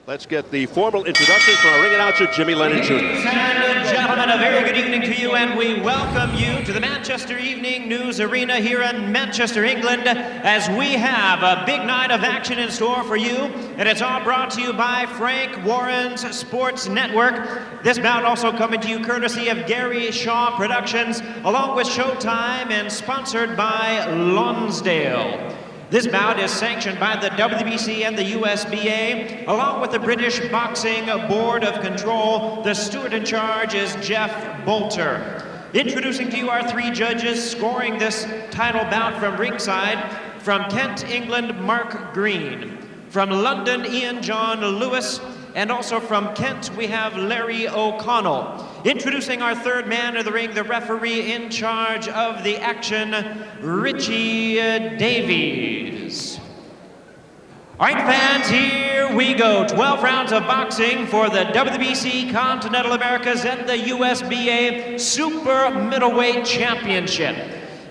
Let's get the formal introductions from our ring announcer, Jimmy Lennon Jr. Ladies and gentlemen, a very good evening to you, and we welcome you to the Manchester Evening News Arena here in Manchester, England, as we have a big night of action in store for you, and it's all brought to you by Frank Warren's Sports Network. This bout also coming to you courtesy of Gary Shaw Productions, along with Showtime, and sponsored by Lonsdale. This bout is sanctioned by the WBC and the USBA, along with the British Boxing Board of Control. The steward in charge is Jeff Bolter. Introducing to you our three judges scoring this title bout from ringside. From Kent, England, Mark Green. From London, Ian John Lewis. And also from Kent, we have Larry O'Connell. Introducing our third man of the ring, the referee in charge of the action, Richie Davies. All right, fans, here we go. 12 rounds of boxing for the WBC Continental Americas and the USBA Super Middleweight Championship.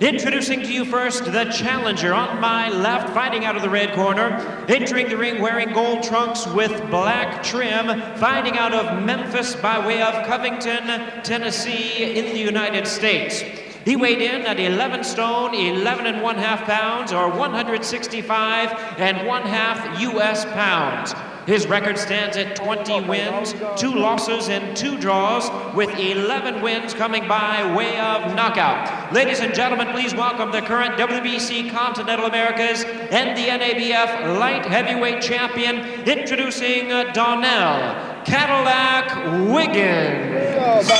Introducing to you first the challenger on my left, fighting out of the red corner. Entering the ring wearing gold trunks with black trim, fighting out of Memphis by way of Covington, Tennessee in the United States. He weighed in at 11 stone, 11 1/2 pounds, or 165 1/2 U.S. pounds. His record stands at 20 wins, 2 losses, and 2 draws, with 11 wins coming by way of knockout. Ladies and gentlemen, please welcome the current WBC Continental Americas and the NABF Light Heavyweight Champion, introducing Donnel Cadillac Wiggins.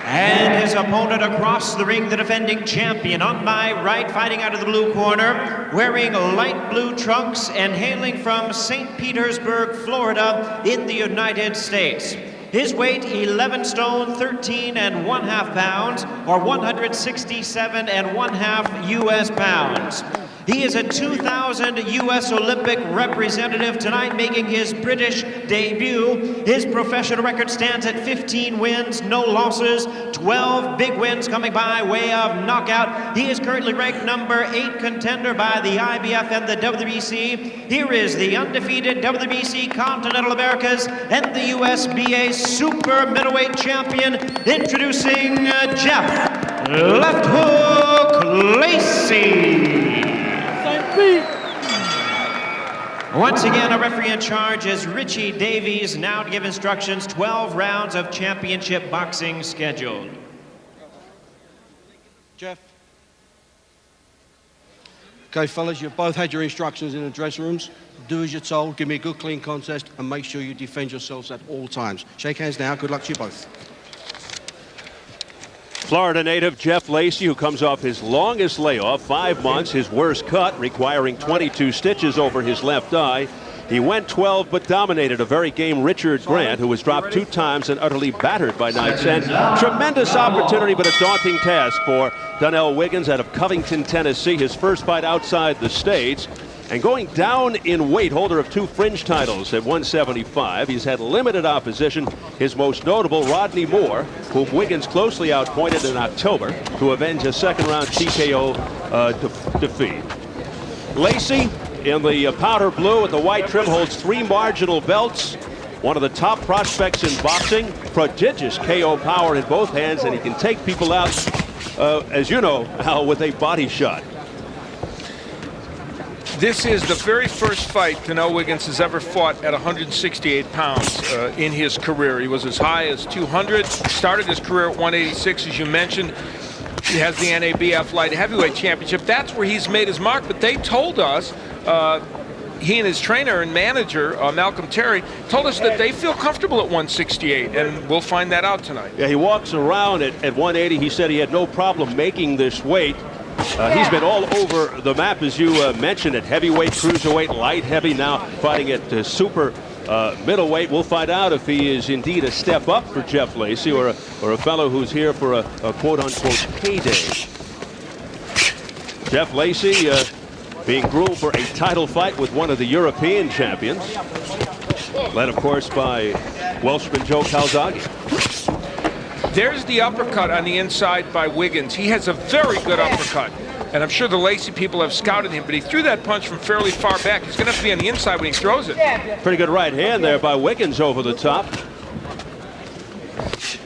And his opponent across the ring, the defending champion. On my right, fighting out of the blue corner, wearing light blue trunks and hailing from St. Petersburg, Florida in the United States. His weight, 11 stone, 13 1/2 pounds, or 167 1/2 U.S. pounds. He is a 2000 U.S. Olympic representative, tonight making his British debut. His professional record stands at 15 wins, no losses, 12 big wins coming by way of knockout. He is currently ranked number 8 contender by the IBF and the WBC. Here is the undefeated WBC Continental Americas and the USBA Super Middleweight Champion, introducing Jeff Left Hook Lacy. Once again, a referee in charge is Richie Davies, now to give instructions. 12 rounds of championship boxing scheduled. Jeff. Okay, fellas, you've both had your instructions in the dressing rooms. Do as you're told, give me a good, clean contest, and make sure you defend yourselves at all times. Shake hands now. Good luck to you both. Florida native Jeff Lacy, who comes off his longest layoff, 5 months, his worst cut, requiring 22 stitches over his left eye. He went 12 but dominated a very game Richard Grant, who was dropped 2 times and utterly battered by Knight's End. Tremendous opportunity, but a daunting task for Donnel Wiggins out of Covington, Tennessee, his first fight outside the States. And going down in weight, holder of 2 fringe titles at 175. He's had limited opposition, his most notable Rodney Moore, whom Wiggins closely outpointed in October to avenge a second-round TKO defeat. Lacy, in the powder blue with the white trim, holds 3 marginal belts. One of the top prospects in boxing, prodigious KO power in both hands, and he can take people out, as you know, Al, with a body shot. This is the very first fight Donnel Wiggins has ever fought at 168 pounds in his career. He was as high as 200, started his career at 186, as you mentioned. He has the NABF Light Heavyweight Championship. That's where he's made his mark, but they told us, he and his trainer and manager, Malcolm Terry, told us that they feel comfortable at 168, and we'll find that out tonight. Yeah, he walks around at 180. He said he had no problem making this weight. He's been all over the map, as you mentioned, at heavyweight, cruiserweight, light heavy, now fighting at super middleweight. We'll find out if he is indeed a step up for Jeff Lacy, or a fellow who's here for a quote-unquote payday. Jeff Lacy being groomed for a title fight with one of the European champions, led, of course, by Welshman Joe Calzaghe. There's the uppercut on the inside by Wiggins. He has a very good uppercut. And I'm sure the Lacy people have scouted him, but he threw that punch from fairly far back. He's going to have to be on the inside when he throws it. Pretty good right hand there by Wiggins over the top.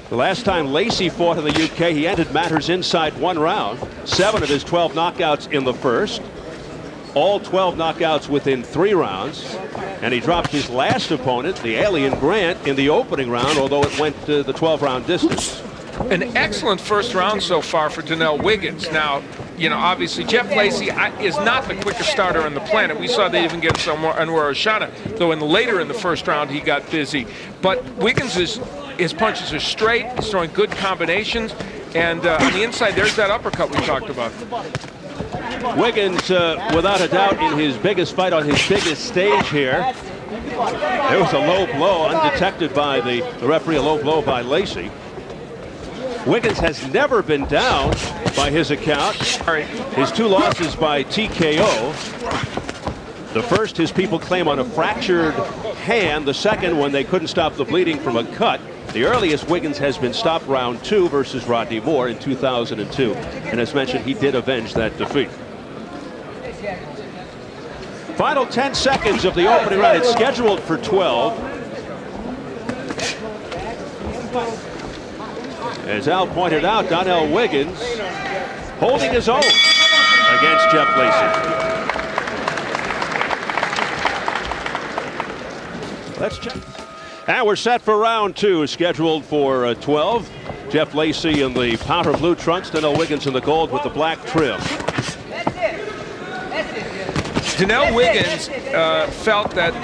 The last time Lacy fought in the UK, he ended matters inside 1 round. 7 of his 12 knockouts in the first. All 12 knockouts within 3 rounds. And he dropped his last opponent, the alien Grant, in the opening round, although it went to the 12-round distance. An excellent first round so far for Donnel Wiggins. Now, you know, obviously Jeff Lacy is not the quickest starter on the planet. We saw they even get Anwar Oshana, though later in the first round he got busy. But Wiggins, his punches are straight. He's throwing good combinations. And on the inside, there's that uppercut we talked about. Wiggins, without a doubt, in his biggest fight on his biggest stage here. There was a low blow undetected by the referee, a low blow by Lacy. Wiggins has never been down by his account. His 2 losses by TKO. The first, his people claim, on a fractured hand. The second, when they couldn't stop the bleeding from a cut. The earliest Wiggins has been stopped round 2 versus Rodney Moore in 2002. And as mentioned, he did avenge that defeat. Final 10 seconds of the opening round. It's scheduled for 12. As Al pointed out, Donnel Wiggins holding his own against Jeff Lacy. Let's check. And we're set for round 2, scheduled for 12. Jeff Lacy in the powder blue trunks, Donnel Wiggins in the gold with the black trim. Donnel Wiggins felt that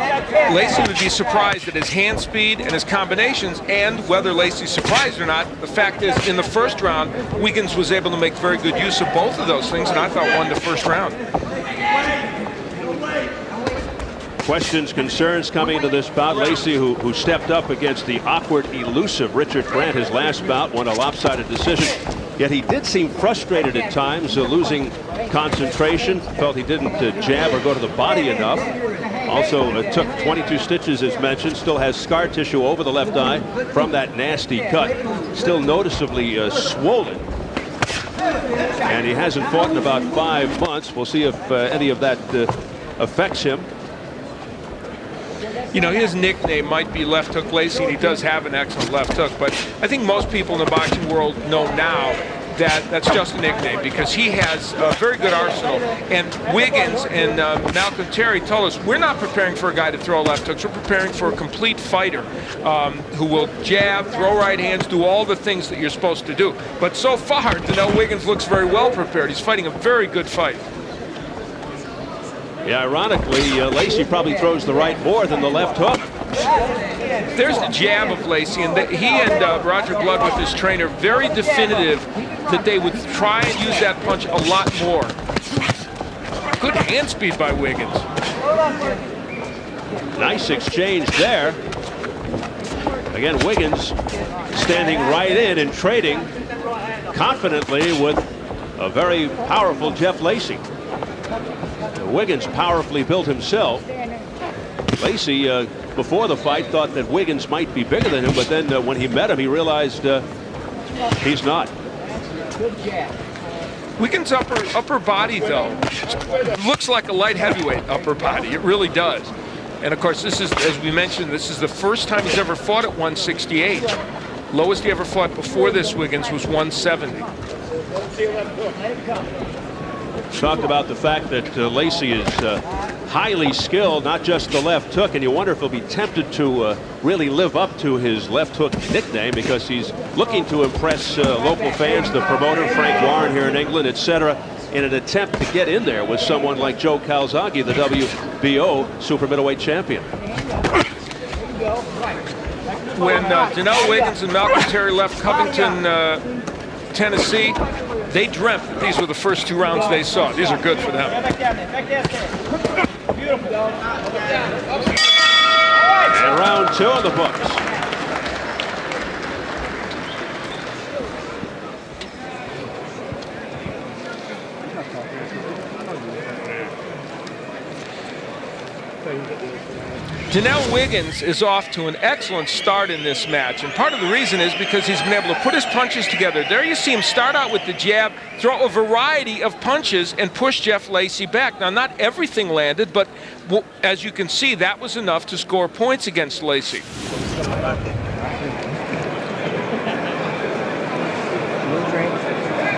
Lacy would be surprised at his hand speed and his combinations, and whether Lacy's surprised or not, the fact is, in the first round, Wiggins was able to make very good use of both of those things, and I thought won the first round. Questions, concerns coming into this bout. Lacy, who stepped up against the awkward, elusive Richard Grant his last bout, won a lopsided decision. Yet he did seem frustrated at times, losing concentration. Felt he didn't jab or go to the body enough. Also took 22 stitches, as mentioned. Still has scar tissue over the left eye from that nasty cut. Still noticeably swollen. And he hasn't fought in about 5 months. We'll see if any of that affects him. You know, his nickname might be Left Hook Lacy, and he does have an excellent left hook, but I think most people in the boxing world know now that that's just a nickname, because he has a very good arsenal. And Wiggins and Malcolm Terry told us, we're not preparing for a guy to throw left hooks. We're preparing for a complete fighter who will jab, throw right hands, do all the things that you're supposed to do. But so far, Donnel Wiggins looks very well prepared. He's fighting a very good fight. Yeah, ironically, Lacy probably throws the right more than the left hook. There's the jab of Lacy, and he and Roger Blood, with his trainer, very definitive that they would try and use that punch a lot more. Good hand speed by Wiggins. Nice exchange there. Again, Wiggins standing right in and trading confidently with a very powerful Jeff Lacy. Wiggins powerfully built himself. Lacy, before the fight, thought that Wiggins might be bigger than him, but then when he met him, he realized he's not. Wiggins' upper body, though, looks like a light heavyweight upper body. It really does. And of course, this is, as we mentioned, this is the first time he's ever fought at 168. Lowest he ever fought before this, Wiggins, was 170. Talked about the fact that Lacy is highly skilled, not just the left hook, and you wonder if he'll be tempted to really live up to his left hook nickname, because he's looking to impress local fans, the promoter Frank Warren here in England, etc., in an attempt to get in there with someone like Joe Calzaghe, the WBO super middleweight champion. When Donnel Wiggins and Malcolm Terry left Covington, Tennessee, they dreamt that these were the first 2 rounds they saw. These are good for them. And round 2 of the books. Donnel Wiggins is off to an excellent start in this match, and part of the reason is because he's been able to put his punches together. There you see him start out with the jab, throw a variety of punches, and push Jeff Lacy back. Now, not everything landed, but as you can see, that was enough to score points against Lacy.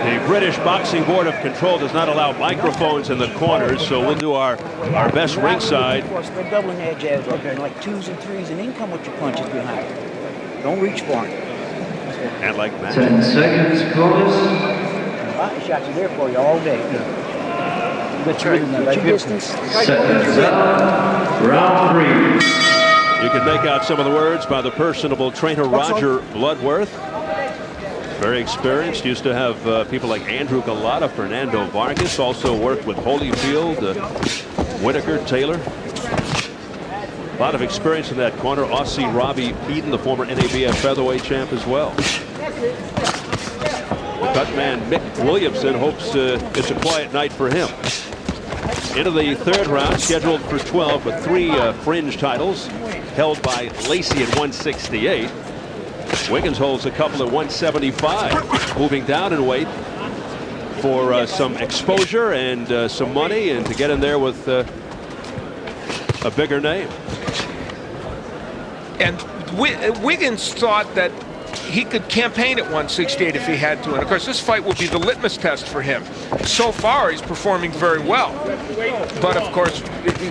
The British Boxing Board of Control does not allow microphones in the corners, so we'll do our best ringside. Of course, they're doubling their jabs right there, like 2s and 3s, and then come with your punches behind. Don't reach for them. And like that. 10 seconds, bonus. Body shots are there for you all day. But your distance. Seconds up. Round 3. You can make out some of the words by the personable trainer Roger Bloodworth. Very experienced, used to have people like Andrew Galata, Fernando Vargas, also worked with Holyfield, Whitaker, Taylor. A lot of experience in that corner. Aussie Robbie Peden, the former NABF featherweight champ as well. The cut man Mick Williamson hopes it's a quiet night for him. Into the third round, scheduled for 12, but 3 fringe titles held by Lacy at 168. Wiggins holds a couple at 175, moving down in weight for some exposure and some money, and to get in there with a bigger name. And Wiggins thought that he could campaign at 168 if he had to, and of course this fight will be the litmus test for him. So far he's performing very well, but of course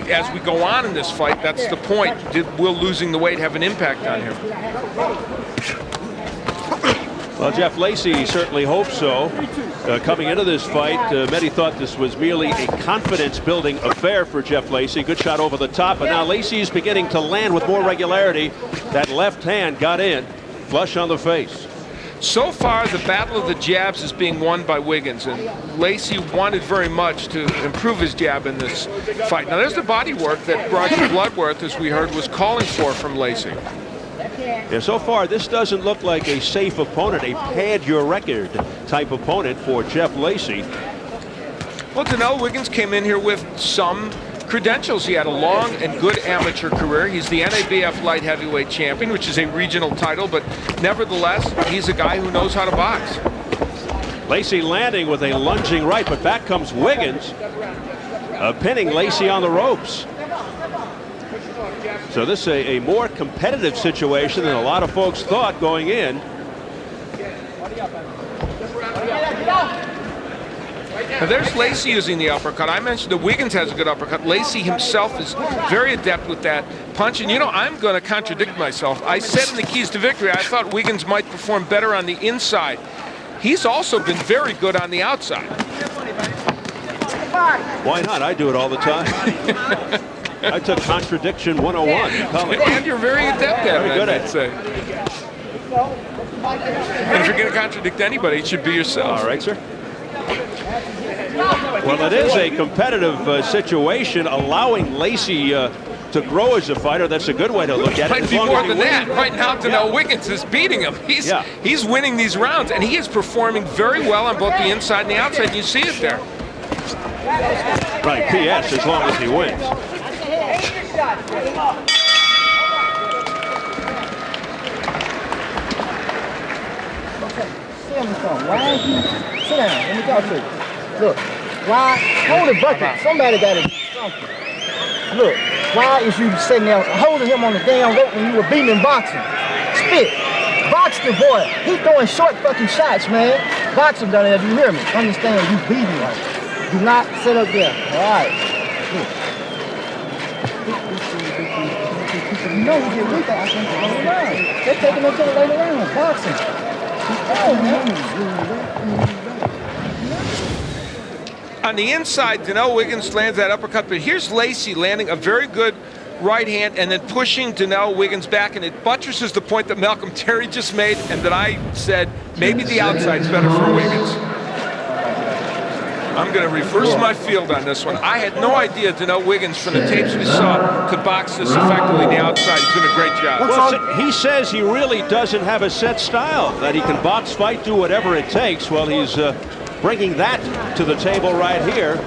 as we go on in this fight, that's the point. Will losing the weight have an impact on him? Well, Jeff Lacy certainly hopes so. Coming into this fight, many thought this was merely a confidence-building affair for Jeff Lacy. Good shot over the top, but now Lacy's beginning to land with more regularity. That left hand got in, flush on the face. So far, the battle of the jabs is being won by Wiggins, and Lacy wanted very much to improve his jab in this fight. Now, there's the body work that Roger Bloodworth, as we heard, was calling for from Lacy. Yeah, so far, this doesn't look like a safe opponent, a pad your record type opponent for Jeff Lacy. Well, Donnel Wiggins came in here with some credentials. He had a long and good amateur career. He's the NABF light heavyweight champion, which is a regional title, but nevertheless, he's a guy who knows how to box. Lacy landing with a lunging right, but back comes Wiggins, pinning Lacy on the ropes. So this is a more competitive situation than a lot of folks thought going in. Now there's Lacy using the uppercut. I mentioned that Wiggins has a good uppercut. Lacy himself is very adept with that punch. And you know, I'm going to contradict myself. I said in the keys to victory, I thought Wiggins might perform better on the inside. He's also been very good on the outside. Why not? I do it all the time. I took contradiction 101 in college. And you're very adept at it, I'd say. And if you're going to contradict anybody, it should be yourself. All right, sir. Well, it is a competitive situation, allowing Lacy to grow as a fighter. That's a good way to look at it. Might be more than that. Right now, Donnel Wiggins is beating him. He's winning these rounds, and he is performing very well on both the inside and the outside. You see it there. Right, P.S. as long as he wins. Why is he? Sit down. Let me talk to you. Look, why? Hold the bucket. Somebody got to do something. Look, why is you sitting there holding him on the damn rope when you were beating him boxing? Spit. Box the boy. He's throwing short fucking shots, man. Box him down there. You hear me? Understand? You beat him. Do not sit up there. All right. Look. You know you get weaker, I think, later round. They're taking him to the later round. Boxing. On the inside, Donnel Wiggins lands that uppercut, but here's Lacy landing a very good right hand and then pushing Donnel Wiggins back, and it buttresses the point that Malcolm Terry just made and that I said maybe the outside's better for Wiggins. I'm going to reverse my field on this one. I had no idea Donnel Wiggins, from the tapes we saw, could box this effectively on the outside. He's doing a great job. Well, he says he really doesn't have a set style, that he can box, fight, do whatever it takes. Well, he's bringing that to the table right here.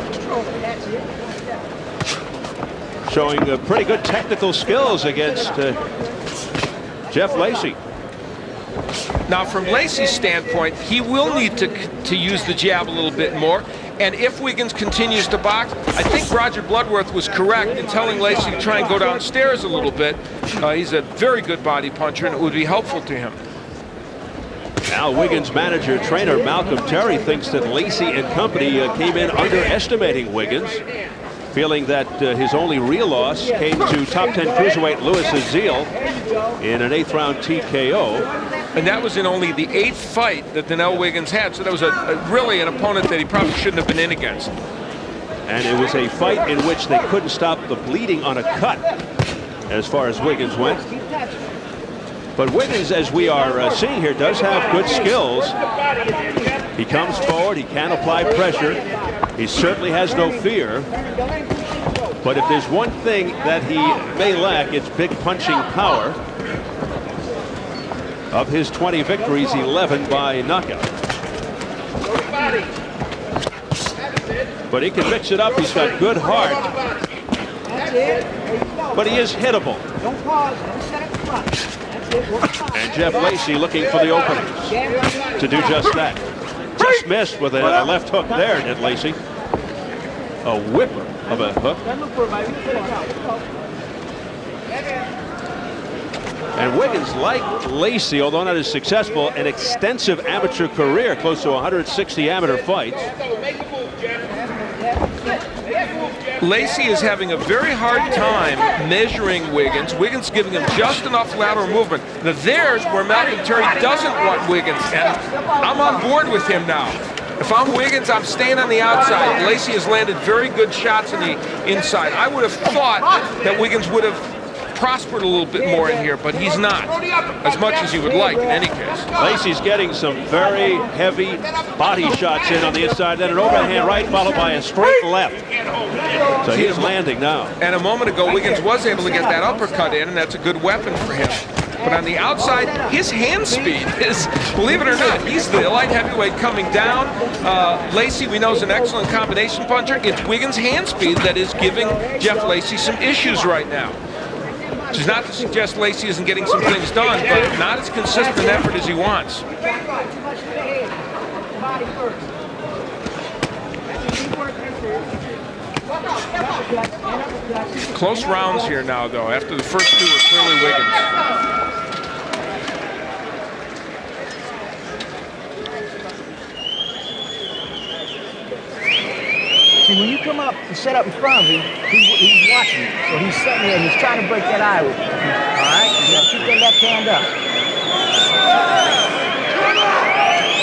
showing pretty good technical skills against Jeff Lacy. Now, from Lacy's standpoint, he will need to use the jab a little bit more. And if Wiggins continues to box, I think Roger Bloodworth was correct in telling Lacy to try and go downstairs a little bit. He's a very good body puncher, and it would be helpful to him. Now Wiggins manager trainer Malcolm Terry thinks that Lacy and company came in underestimating Wiggins, feeling that his only real loss came to top 10 cruiserweight Louis Azil in an 8th round TKO. And that was in only the 8th fight that Donnel Wiggins had, so that was really an opponent that he probably shouldn't have been in against. And it was a fight in which they couldn't stop the bleeding on a cut as far as Wiggins went. But Wiggins, as we are seeing here, does have good skills. He comes forward, he can apply pressure. He certainly has no fear. But if there's one thing that he may lack, it's big punching power. Of his 20 victories, 11 by knockout. But he can mix it up. He's got good heart. But he is hittable. And Jeff Lacy looking for the openings to do just that. Just missed with a left hook there, did Lacy. A whipper of a hook. And Wiggins, like Lacy, although not as successful, an extensive amateur career, close to 160 amateur fights. Lacy is having a very hard time measuring Wiggins. Wiggins giving him just enough lateral movement. Now there's where Malcolm Terry doesn't want Wiggins, and I'm on board with him now. If I'm Wiggins, I'm staying on the outside. Lacy has landed very good shots on the inside. I would have thought that Wiggins would have prospered a little bit more in here, but he's not as much as he would like in any case. Lacy's getting some very heavy body shots in on the inside, then an overhand right followed by a straight left. So he's landing now. And a moment ago, Wiggins was able to get that uppercut in, and that's a good weapon for him. But on the outside, his hand speed is, believe it or not, he's the light heavyweight coming down. Lacy, we know, is an excellent combination puncher. It's Wiggins' hand speed that is giving Jeff Lacy some issues right now. Which is not to suggest Lacy isn't getting some things done, but not as consistent an effort as he wants. Close rounds here now, though. After the first two were clearly Wiggins. See, when you come up and set up in front of him, he's watching you. So he's sitting there and he's trying to break that eye with you. All right? You gotta keep that left hand up.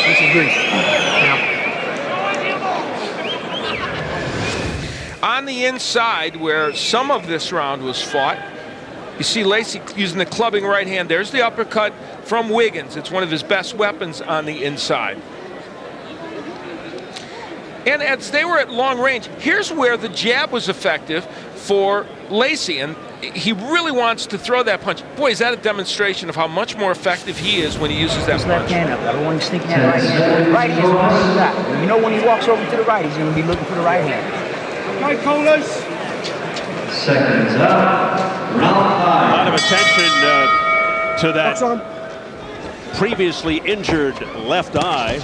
This is greasy. Now, on the inside, where some of this round was fought, you see Lacy using the clubbing right hand. There's the uppercut from Wiggins. It's one of his best weapons on the inside. And as they were at long range, here's where the jab was effective for Lacy. And he really wants to throw that punch. Boy, is that a demonstration of how much more effective he is when he uses that punch. Left hand up. I don't want him sneaking that right hand. Right hand is the first shot. You know when he walks over to the right, he's going to be looking for the right hand. Okay, callers. Seconds up. Round 5. A lot of attention to that previously injured left eye.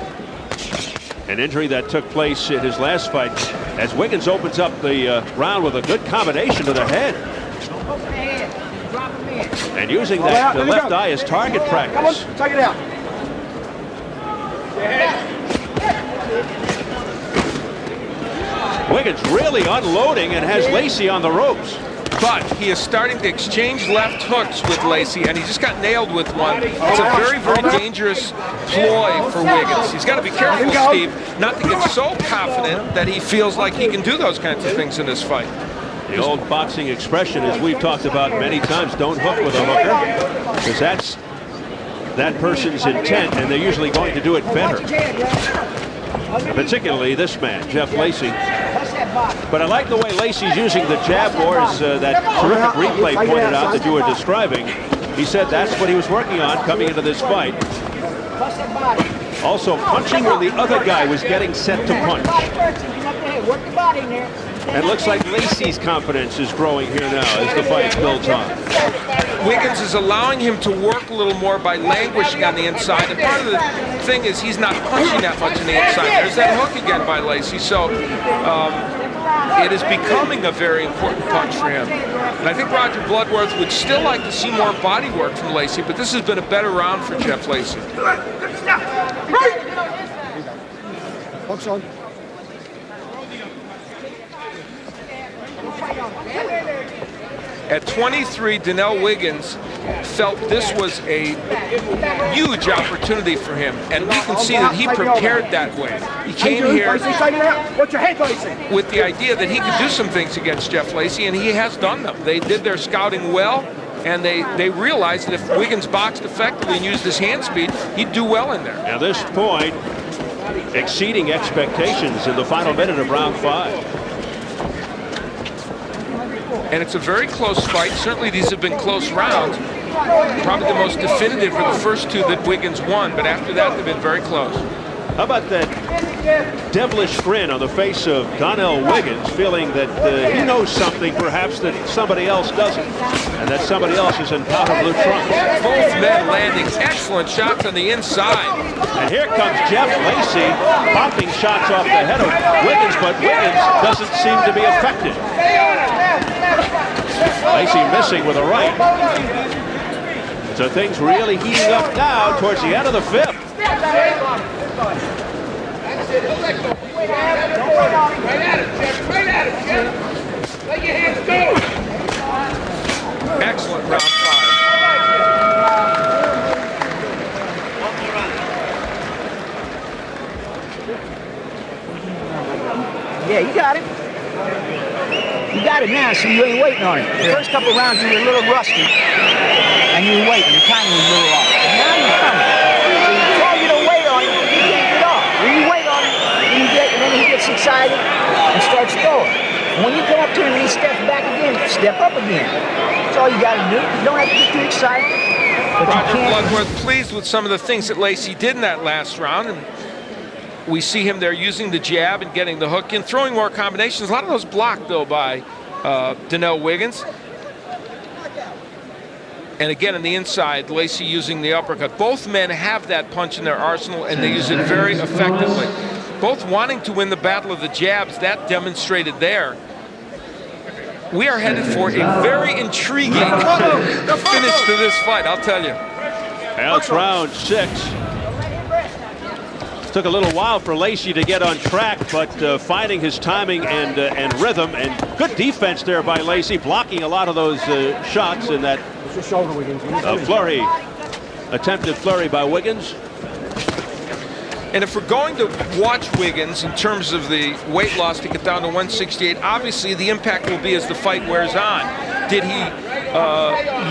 An injury that took place in his last fight as Wiggins opens up the round with a good combination to the head. And using that left eye as target practice. Come on, take it out. Wiggins really unloading and has Lacy on the ropes. But he is starting to exchange left hooks with Lacy, and he just got nailed with one. It's a very, very dangerous ploy for Wiggins. He's got to be careful, Steve, not to get so confident that he feels like he can do those kinds of things in this fight. The old boxing expression, as we've talked about many times, don't hook with a hooker, because that's that person's intent, and they're usually going to do it better. Particularly this man, Jeff Lacy. But I like the way Lacy's using the jab, or as that terrific replay pointed out that you were describing. He said that's what he was working on coming into this fight. Also punching when the other guy was getting set to punch. And it looks like Lacy's confidence is growing here now as the fight builds on. Wiggins is allowing him to work a little more by languishing on the inside. And part of the thing is he's not punching that much on the inside. There's that hook again by Lacy. So it is becoming a very important punch for him. And I think Roger Bloodworth would still like to see more body work from Lacy, but this has been a better round for Jeff Lacy. Box on. At 23, Donnel Wiggins felt this was a huge opportunity for him, and we can see that he prepared that way. He came here with the idea that he could do some things against Jeff Lacy, and he has done them. They did their scouting well, and they realized that if Wiggins boxed effectively and used his hand speed, he'd do well in there. At this point, exceeding expectations in the final minute of round 5. And it's a very close fight. Certainly these have been close rounds. Probably the most definitive are the first 2 that Wiggins won, but after that they've been very close. How about that devilish grin on the face of Donnel Wiggins, feeling that he knows something perhaps that somebody else doesn't, and that somebody else is in powder blue trunks. Both men landing excellent shots on the inside. And here comes Jeff Lacy popping shots off the head of Wiggins, but Wiggins doesn't seem to be effective. Lacy missing with a right. So things really heating up now towards the end of the 5th. Excellent round 5. Yeah, you got it. You got it now, so you ain't waiting on it. The first couple of rounds you were a little rusty, and you were waiting. Your timing was a little off. But now you're coming. So before you don't wait on it, you can't get off. When you wait on it, and then he gets excited and starts throwing. And when you come up to him and he steps back again, step up again. That's all you got to do. You don't have to get too excited. But Roger Bloodworth pleased with some of the things that Lacy did in that last round. And we see him there using the jab and getting the hook in, throwing more combinations. A lot of those blocked, though, by Donnel Wiggins. And again, on the inside, Lacy using the uppercut. Both men have that punch in their arsenal, and they use it very effectively. Both wanting to win the battle of the jabs, that demonstrated there. We are headed for a very intriguing finish to this fight, I'll tell you. Well, it's round 6. Took a little while for Lacy to get on track, but finding his timing and rhythm, and good defense there by Lacy, blocking a lot of those shots in that flurry, attempted flurry by Wiggins. And if we're going to watch Wiggins in terms of the weight loss to get down to 168, obviously the impact will be as the fight wears on. Did he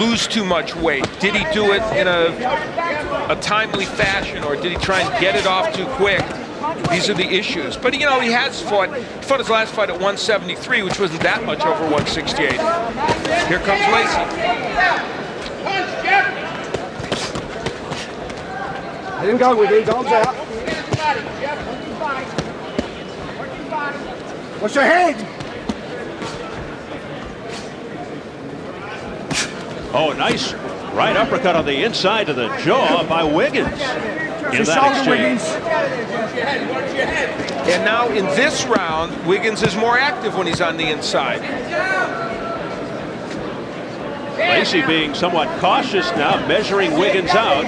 lose too much weight? Did he do it in a timely fashion, or did he try and get it off too quick? These are the issues. But, you know, he fought his last fight at 173, which wasn't that much over 168. Here comes Lacy. Let him go with these arms out. What's your head? Oh, nice right uppercut on the inside of the jaw by Wiggins in that exchange. And now in this round, Wiggins is more active when he's on the inside. Lacy being somewhat cautious now, measuring Wiggins out,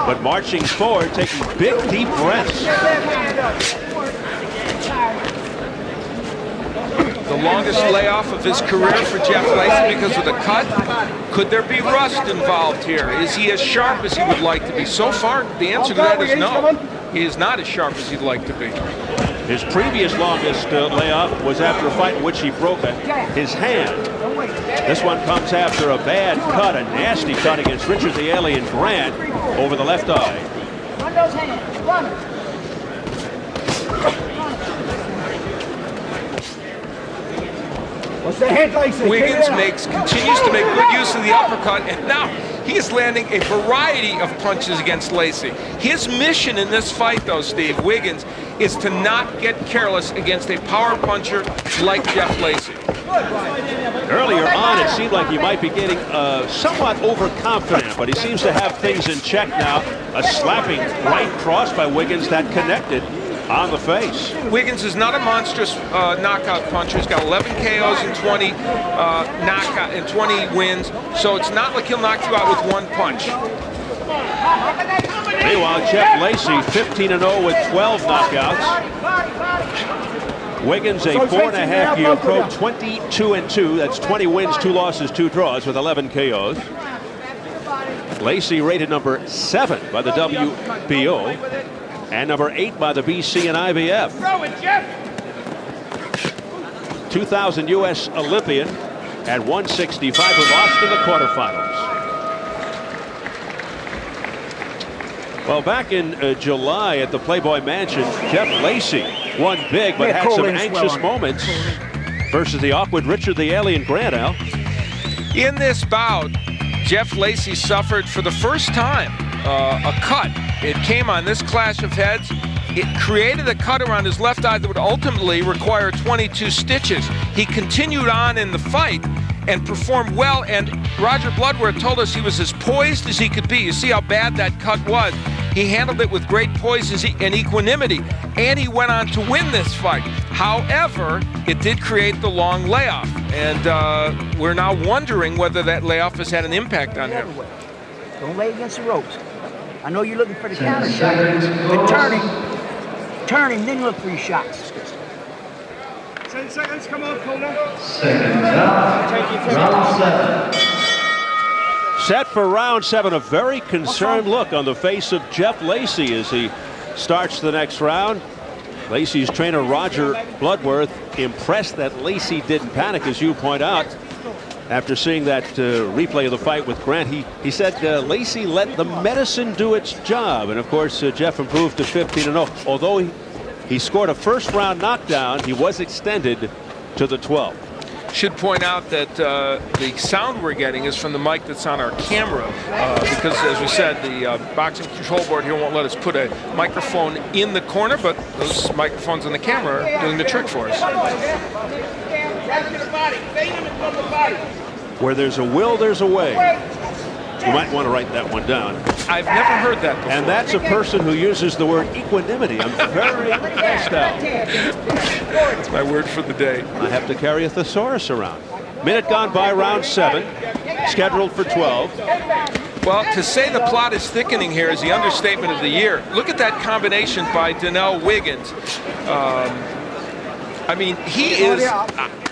but marching forward, taking big, deep breaths. The longest layoff of his career for Jeff Lacy because of the cut. Could there be rust involved here? Is he as sharp as he would like to be? So far, the answer to that is no. He is not as sharp as he'd like to be. His previous longest layoff was after a fight in which he broke his hand. This one comes after a bad cut, a nasty cut against Richard the Alien Grant over the left eye. Run those hands. Run. Wiggins continues to make good use of the uppercut, and now he is landing a variety of punches against Lacy. His mission in this fight, though, Steve, Wiggins, is to not get careless against a power puncher like Jeff Lacy. Earlier on, it seemed like he might be getting somewhat overconfident, but he seems to have things in check now. A slapping right cross by Wiggins that connected on the face. Wiggins is not a monstrous knockout puncher. He's got 11 KOs and 20 knockout and 20 wins, so it's not like he'll knock you out with one punch. Meanwhile, Jeff Lacy 15-0 with 12 knockouts. Wiggins, a 4.5-year pro, 22-2. That's 20 wins, 2 losses, 2 draws with 11 KOs. Lacy rated number 7 by the WBO and number 8 by the BC and IBF. 2000 U.S. Olympian at 165, who lost in the quarterfinals. Well, back in July at the Playboy Mansion, Jeff Lacy won big, but had some anxious moments versus the awkward Richard the Alien Grant, Al. In this bout, Jeff Lacy suffered for the first time a cut. It came on this clash of heads. It created a cut around his left eye that would ultimately require 22 stitches. He continued on in the fight and performed well, and Roger Bloodworth told us he was as poised as he could be. You see how bad that cut was. He handled it with great poise and equanimity, and he went on to win this fight. However, it did create the long layoff, and we're now wondering whether that layoff has had an impact on him. Don't lay against the ropes. I know you're looking for the counter shot, but turn him, then look for your shots. 10 seconds, come on, corner. Seconds out. Round 7. Set for round 7. A very concerned look on the face of Jeff Lacy as he starts the next round. Lacy's trainer Roger Bloodworth impressed that Lacy didn't panic, as you point out. After seeing that replay of the fight with Grant, he said Lacy let the medicine do its job. And of course, Jeff improved to 15-0. Although he scored a first-round knockdown, he was extended to the 12th. Should point out that the sound we're getting is from the mic that's on our camera because, as we said, the boxing control board here won't let us put a microphone in the corner, but those microphones on the camera are doing the trick for us. Where there's a will, there's a way. You might want to write that one down. I've never heard that before. And that's a person who uses the word equanimity. I'm very impressed out. That's my word for the day. I have to carry a thesaurus around. Minute gone by, round 7, scheduled for 12. Well, to say the plot is thickening here is the understatement of the year. Look at that combination by Donnel Wiggins. I mean, he is,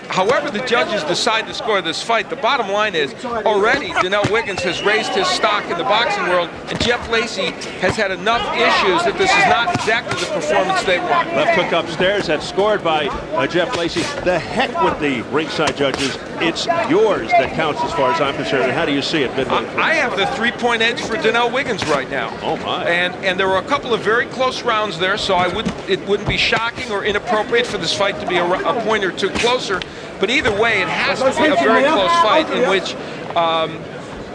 however the judges decide to score this fight, the bottom line is already Donnel Wiggins has raised his stock in the boxing world, and Jeff Lacy has had enough issues that this is not exactly the performance they want. Left hook upstairs, that's scored by Jeff Lacy. The heck with the ringside judges. It's yours that counts as far as I'm concerned. And how do you see it midway? I have the 3-point edge for Donnel Wiggins right now. Oh my! And there were a couple of very close rounds there, so it wouldn't be shocking or inappropriate for this fight to be a point or two closer. But either way, it has to be a very close fight in which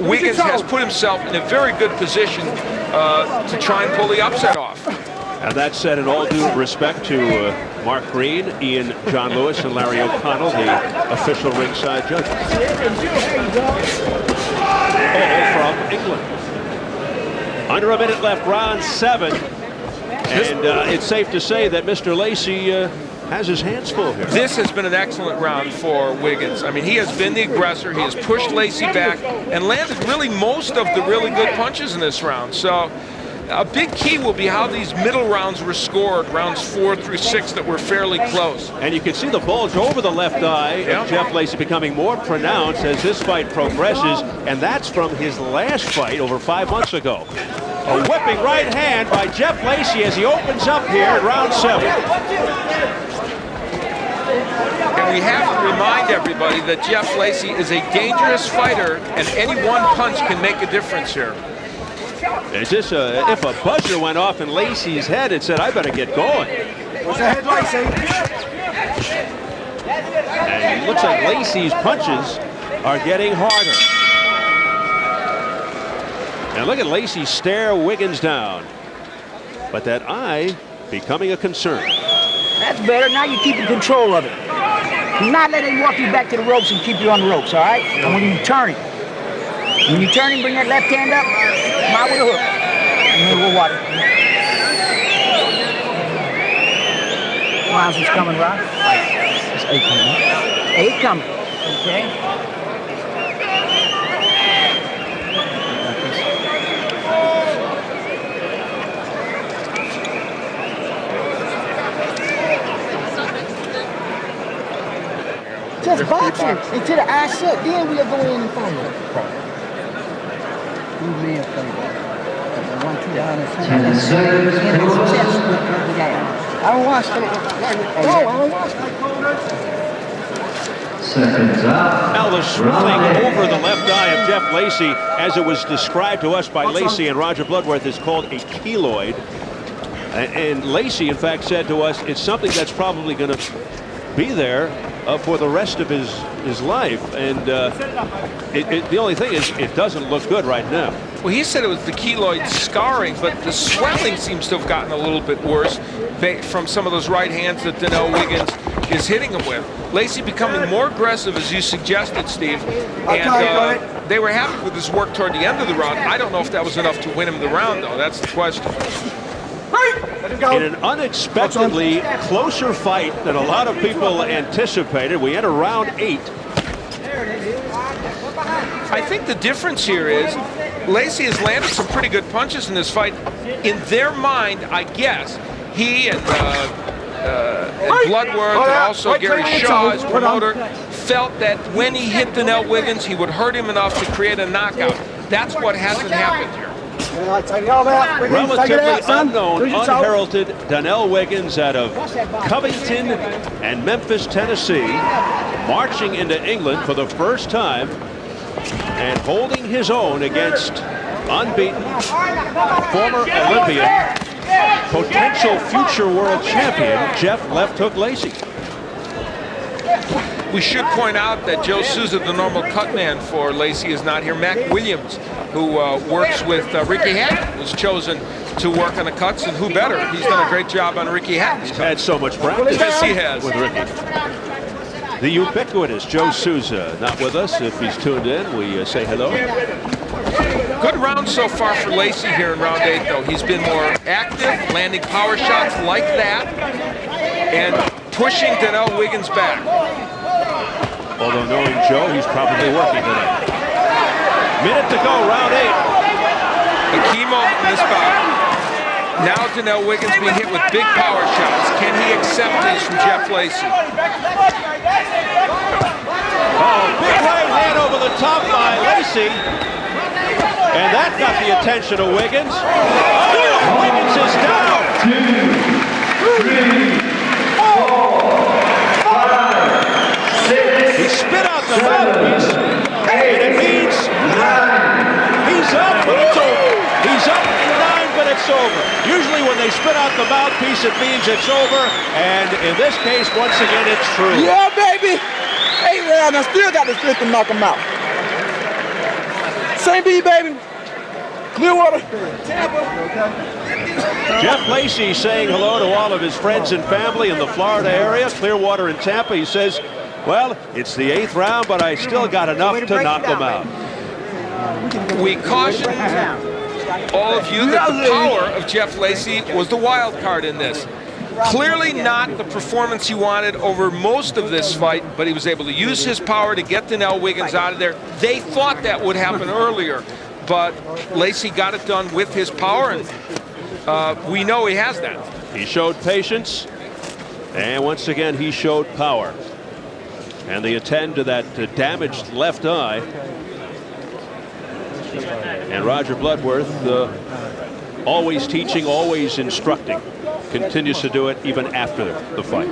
Wiggins has put himself in a very good position to try and pull the upset off. And that said, in all due respect to Mark Green, Ian John Lewis, and Larry O'Connell, the official ringside judges. All from England. Under a minute left, round 7. And it's safe to say that Mr. Lacy has his hands full here. This has been an excellent round for Wiggins. I mean, he has been the aggressor. He has pushed Lacy back and landed really most of the really good punches in this round. So a big key will be how these middle rounds were scored, rounds 4 through 6 that were fairly close. And you can see the bulge over the left eye of Jeff Lacy becoming more pronounced as this fight progresses, and that's from his last fight over 5 months ago. A whipping right hand by Jeff Lacy as he opens up here in round 7. And we have to remind everybody that Jeff Lacy is a dangerous fighter, and any one punch can make a difference here. It's just if a buzzer went off in Lacy's head, it said, I better get going. What's ahead, Lacy? And it looks like Lacy's punches are getting harder. And look at Lacy stare Wiggins down. But that eye becoming a concern. That's better. Now you're keeping control of it. Do not let him walk you back to the ropes and keep you on the ropes, all right? And when you turn it, bring that left hand up, come out with a hook. And then we'll watch it. Miles is coming, Rob. It's 8 coming. 8 coming. Okay. Just boxing until the eye shut, then we'll go in and find it. You live for it. 1, 2 down and 3. I don't watch them. No, I don't watch them. Seconds out. Now the swelling over the left eye of Jeff Lacy, as it was described to us by Lacy and Roger Bloodworth, is called a keloid. And Lacy, in fact, said to us, it's something that's probably going to be there for the rest of his life. And the only thing is, it doesn't look good right now. Well, he said it was the keloid scarring, but the swelling seems to have gotten a little bit worse from some of those right hands that Donnel Wiggins is hitting him with. Lacy becoming more aggressive, as you suggested, Steve. And they were happy with his work toward the end of the round. I don't know if that was enough to win him the round, though. That's the question. In an unexpectedly closer fight than a lot of people anticipated, we enter round 8. I think the difference here is Lacy has landed some pretty good punches in this fight. In their mind, I guess, he and Bloodworth and also Gary Shaw, his promoter, felt that when he hit Donnel Wiggins, he would hurt him enough to create a knockout. That's what hasn't happened here. Relatively unknown, unheralded Donnel Wiggins out of Covington and Memphis, Tennessee, marching into England for the first time and holding his own against unbeaten former Olympian, potential future world champion Jeff Left Hook Lacy. We should point out that Joe Souza, the normal cut man for Lacy, is not here. Mac Williams, who works with Ricky Hatton, was chosen to work on the cuts, and who better? He's done a great job on Ricky Hatton's He's had so much practice. Yes, he has. With Ricky. The ubiquitous Joe Souza not with us. If he's tuned in, we say hello. Good round so far for Lacy here in round 8, though. He's been more active, landing power shots like that, and pushing Donnel Wiggins back. Although knowing Joe, he's probably working tonight. Minute to go, round 8. A key moment in this bout. Now Donnel Wiggins being hit with big power shots. Can he accept these from Jeff Lacy? Oh, big right hand over the top by Lacy. And that got the attention of Wiggins. Oh, Wiggins is down. 2, 3, 4, 5, 6. He spit out the mouthpiece. And it means he's up, but it's over. He's up 9, but it's over. Usually when they spit out the mouthpiece, it means it's over. And in this case, once again, it's true. Yeah, baby. 8 rounds, I still got the strength to knock him out. Same beat, baby. Clearwater, Tampa. Jeff Lacy saying hello to all of his friends and family in the Florida area, Clearwater and Tampa. He says, well, it's the 8th round, but I still got enough to knock them out. We caution all of you that the power of Jeff Lacy was the wild card in this. Clearly not the performance he wanted over most of this fight, but he was able to use his power to get Donnel Wiggins out of there. They thought that would happen earlier, but Lacy got it done with his power, and we know he has that. He showed patience, and once again he showed power. And they attend to that damaged left eye. And Roger Bloodworth, always teaching, always instructing, continues to do it even after the fight.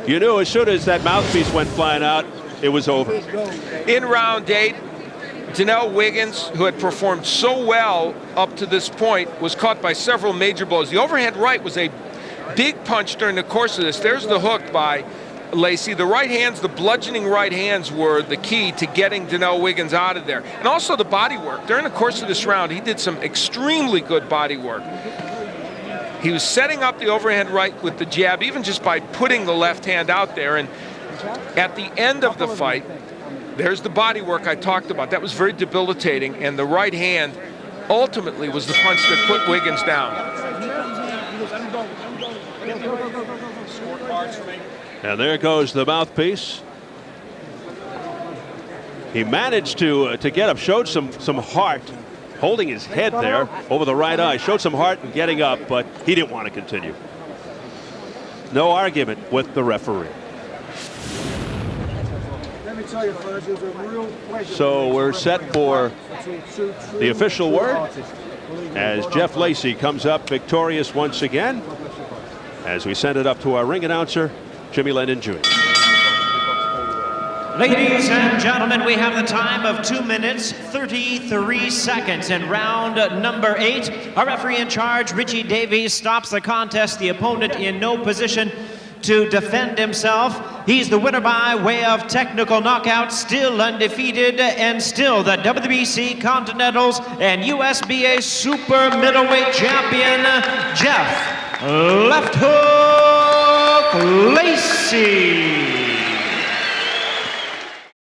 You knew as soon as that mouthpiece went flying out, it was over. In round 8, Donnel Wiggins, who had performed so well up to this point, was caught by several major blows. The overhand right was a big punch during the course of this. There's the hook by Lacy. The right hands, the bludgeoning right hands were the key to getting Donnel Wiggins out of there. And also the body work. During the course of this round, he did some extremely good body work. He was setting up the overhand right with the jab, even just by putting the left hand out there. And at the end of the fight, there's the body work I talked about. That was very debilitating, and the right hand ultimately was the punch that put Wiggins down. And there goes the mouthpiece. He managed to get up, showed some heart, holding his head there over the right eye, showed some heart in getting up, but he didn't want to continue. No argument with the referee. So we're set for the official word as Jeff Lacy comes up victorious once again, as we send it up to our ring announcer, Jimmy Lennon Jr. Ladies and gentlemen, we have the time of 2 minutes, 33 seconds in round number 8. Our referee in charge, Richie Davies, stops the contest. The opponent in no position to defend himself. He's the winner by way of technical knockout, still undefeated, and still the WBC Continentals and USBA Super Middleweight Champion, Jeff Left Hook Lacy.